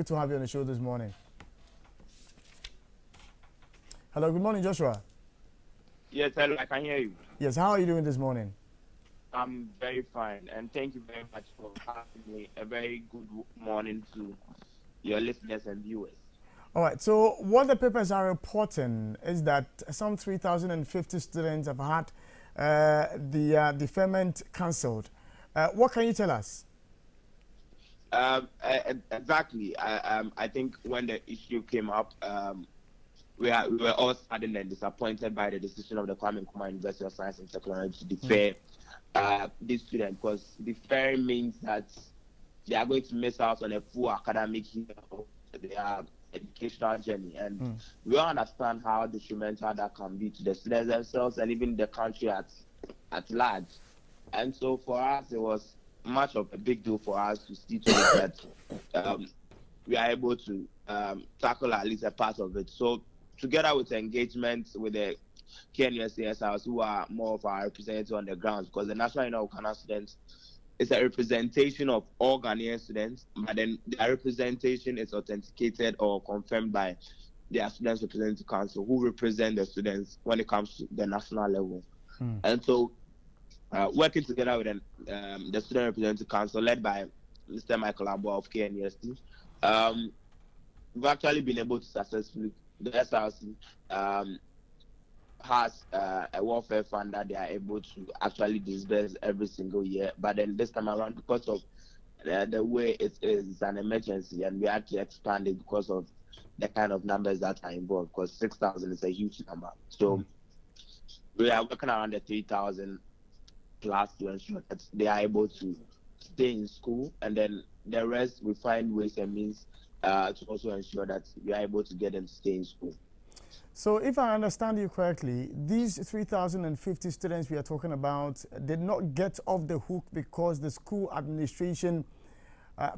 Good to have you on the show this morning. Hello, good morning, Joshua. Yes, hello, I can hear you. Yes, how are you doing this morning? I'm very fine, and thank you very much for having me. A very good morning to your listeners and viewers. All right, so what the papers are reporting is that some 3,050 students have had the deferment cancelled. What can you tell us? Exactly. I think when the issue came up, we were all saddened and disappointed by the decision of the Kwame Nkrumah University of Science and Technology to defer this student, because deferring means that they are going to miss out on a full academic year of their educational journey. And we all understand how detrimental that can be to the students themselves and even the country at large. And so for us, it was much of a big deal for us to see to it that we are able to tackle at least a part of it. So together with the engagement with the KNUSCSRs, who are more of our representatives on the ground, because the National Union of Ghana Students is a representation of all Ghanaian students, but then their representation is authenticated or confirmed by their Students Representative Council, who represent the students when it comes to the national level. And so working together with the Student Representative Council, led by Mr. Michael Abo of KNUST, we've actually been able to successfully, the SRC has a welfare fund that they are able to actually disburse every single year. But then this time around, because of the way it is an emergency, and we actually expanded because of the kind of numbers that are involved, because 6,000 is a huge number. So we are working around the 3,000 plus to ensure that they are able to stay in school, and then the rest we find ways and means to also ensure that we are able to get them to stay in school. So if I understand you correctly, these 3,050 students we are talking about did not get off the hook because the school administration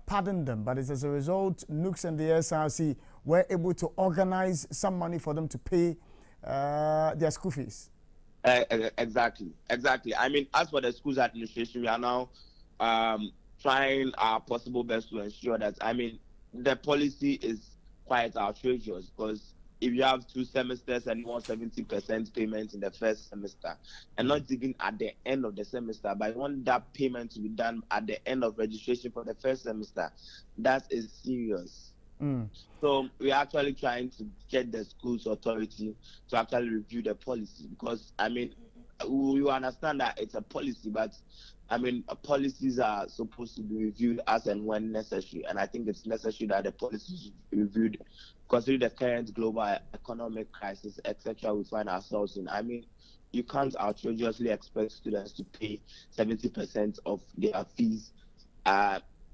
pardoned them, but it's as a result, NUGS and the SRC were able to organize some money for them to pay their school fees. Exactly. I mean, as for the school's administration, we are now trying our possible best to ensure that, I mean, the policy is quite outrageous, because if you have 2 semesters and you want 70% payment in the first semester, and not even at the end of the semester, but you want that payment to be done at the end of registration for the first semester, that is serious. So we're actually trying to get the school's authority to actually review the policy, because, I mean, you understand that it's a policy, but I mean, policies are supposed to be reviewed as and when necessary, and I think it's necessary that the policies be reviewed, considering the current global economic crisis, etc. we find ourselves in. I mean, you can't outrageously expect students to pay 70% of their fees,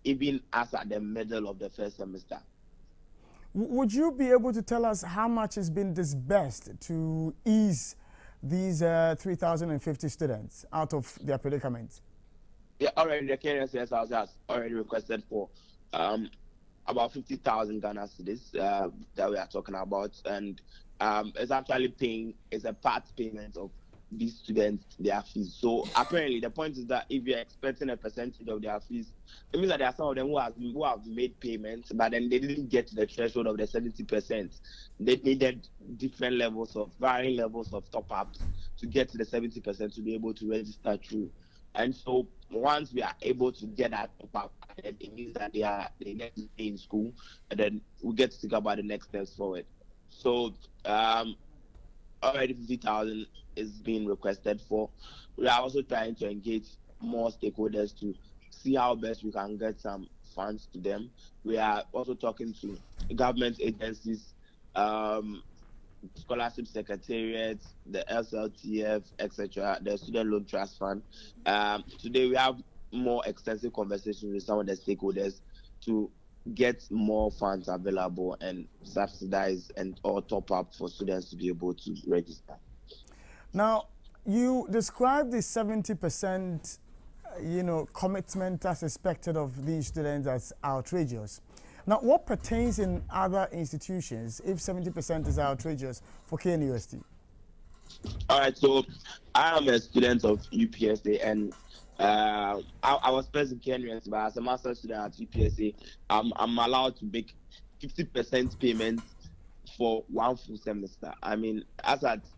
even as at the middle of the first semester. Would you be able to tell us how much has been disbursed to ease these 3,050 students out of their predicament? Yeah, already the KNUSCSRs has already requested for about 50,000 Ghana cedis that we are talking about, and it's actually paying, it's a part payment of these students their fees. So apparently the point is that if you're expecting a percentage of their fees, it means that there are some of them who have made payments, but then they didn't get to the threshold of the 70%. They needed different levels of, varying levels of top-ups to get to the 70% to be able to register through. And so once we are able to get that top-up, it means that they get to stay in school, and then we get to think about the next steps forward. So already 50,000 is being requested for. We are also trying to engage more stakeholders to see how best we can get some funds to them. We are also talking to government agencies, scholarship secretariats, the SLTF, etc., the Student Loan Trust Fund. Today we have more extensive conversations with some of the stakeholders to get more funds available and subsidize and or top up for students to be able to register. Now, you described the 70% commitment as expected of these students as outrageous. Now, what pertains in other institutions if 70% is outrageous for KNUST? All right, so I am a student of UPSA, and I was first in KNUST, but as a master's student at UPSA, I'm allowed to make 50% payment for one full semester. I mean,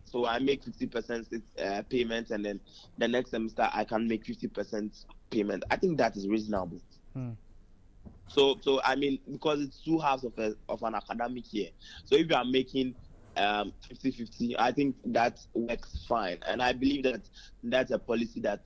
so I make 50% payment, and then the next semester I can make 50% payment. I think that is reasonable. So I mean, because it's 2 halves of an academic year. So if you are making 50-50, I think that works fine. And I believe that that's a policy that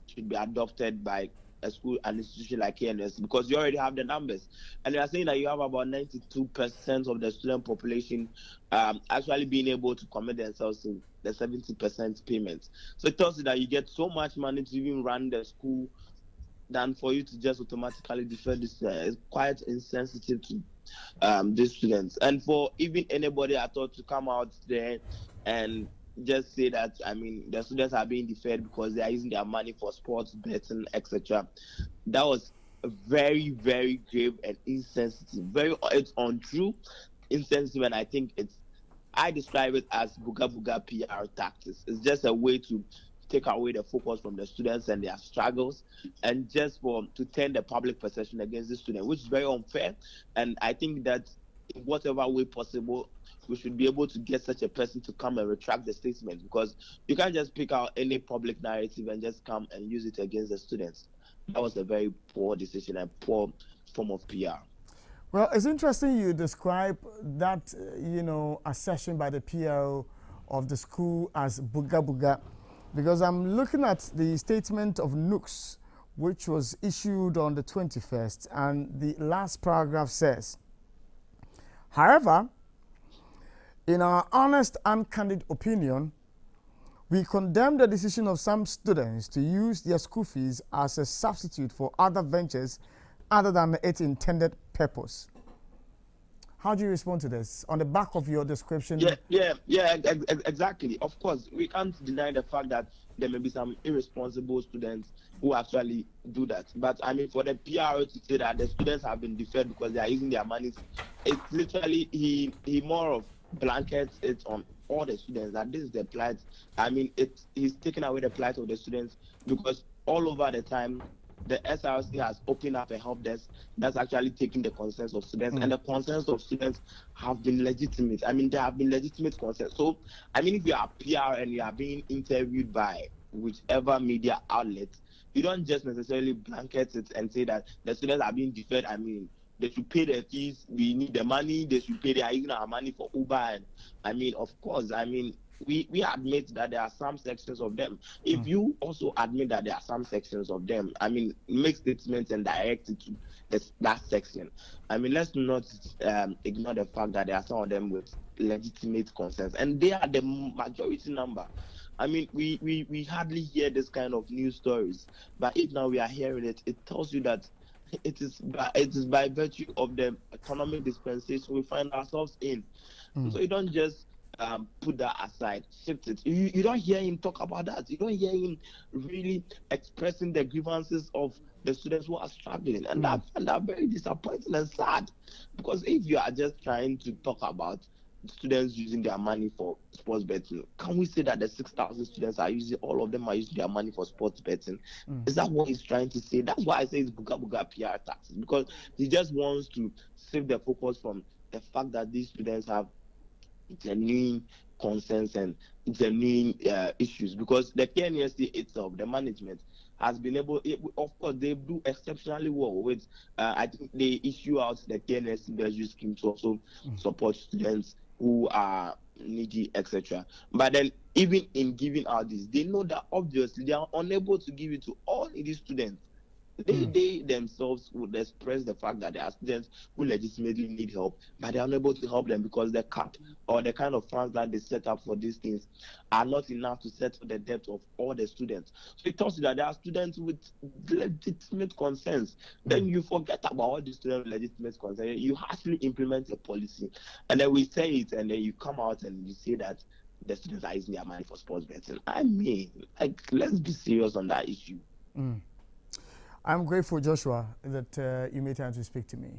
should be adopted by a school, an institution like KNS, because you already have the numbers. And they are saying that you have about 92% of the student population actually being able to commit themselves in the 70% payments. So it tells you that you get so much money to even run the school than for you to just automatically defer this. It's quite insensitive to these students. And for even anybody I thought to come out there and just say that, I mean, the students are being deferred because they are using their money for sports betting, etc. That was very, very grave and insensitive. It's untrue, insensitive, and I think I describe it as booga booga PR tactics. It's just a way to take away the focus from the students and their struggles, and just to turn the public perception against the student, which is very unfair. And I think that in whatever way possible, we should be able to get such a person to come and retract the statement, because you can't just pick out any public narrative and just come and use it against the students. That was a very poor decision and poor form of PR. Well, it's interesting you describe that, assertion by the PRO of the school as booga booga, because I'm looking at the statement of NUGS, which was issued on the 21st, and the last paragraph says, however, in our honest and candid opinion, we condemn the decision of some students to use their school fees as a substitute for other ventures other than its intended purpose. How do you respond to this on the back of your description? Yeah, exactly. Of course, we can't deny the fact that there may be some irresponsible students who actually do that. But I mean, for the PRO to say that the students have been deferred because they are using their money, it's literally, he more of blankets it on all the students that this is the plight. I mean, he's taking away the plight of the students, because all over the time the SRC has opened up a help desk that's actually taking the concerns of students, and the concerns of students have been legitimate. I mean, there have been legitimate concerns. So, I mean, if you are PR and you are being interviewed by whichever media outlet, you don't just necessarily blanket it and say that the students are being deferred. I mean, they should pay their fees. We need the money. They should pay. They are using our money for Uber. And I mean, of course, I mean, we admit that there are some sections of them. If you also admit that there are some sections of them, I mean, make statements and direct it to that section. I mean, let's not ignore the fact that there are some of them with legitimate concerns, and they are the majority number. I mean, we hardly hear this kind of news stories, but if now we are hearing it, it tells you that it is by virtue of the economic dispensation we find ourselves in. So you don't just put that aside, shift it. You don't hear him talk about that. You don't hear him really expressing the grievances of the students who are struggling, and that's very disappointing and sad. Because if you are just trying to talk about students using their money for sports betting, can we say that the 6,000 students all of them are using their money for sports betting? Is that what he's trying to say? That's why I say it's booga booga PR tactics, because he just wants to save the focus from the fact that these students have genuine concerns and genuine issues. Because the KNSC itself, the management, has been able, of course, they do exceptionally well with, I think they issue out the KNSC Treasury scheme to also support students who are needy, etc. But then, even in giving out this, they know that obviously they are unable to give it to all needy students. They themselves would express the fact that there are students who legitimately need help, but they are unable to help them because the cap or the kind of funds that they set up for these things are not enough to settle the debt of all the students. So it tells you that there are students with legitimate concerns. Then you forget about all the students with legitimate concerns. You actually implement a policy, and then we say it, and then you come out and you say that the students are using their money for sports betting. I mean, like, let's be serious on that issue. I'm grateful, Joshua, that you made time to speak to me.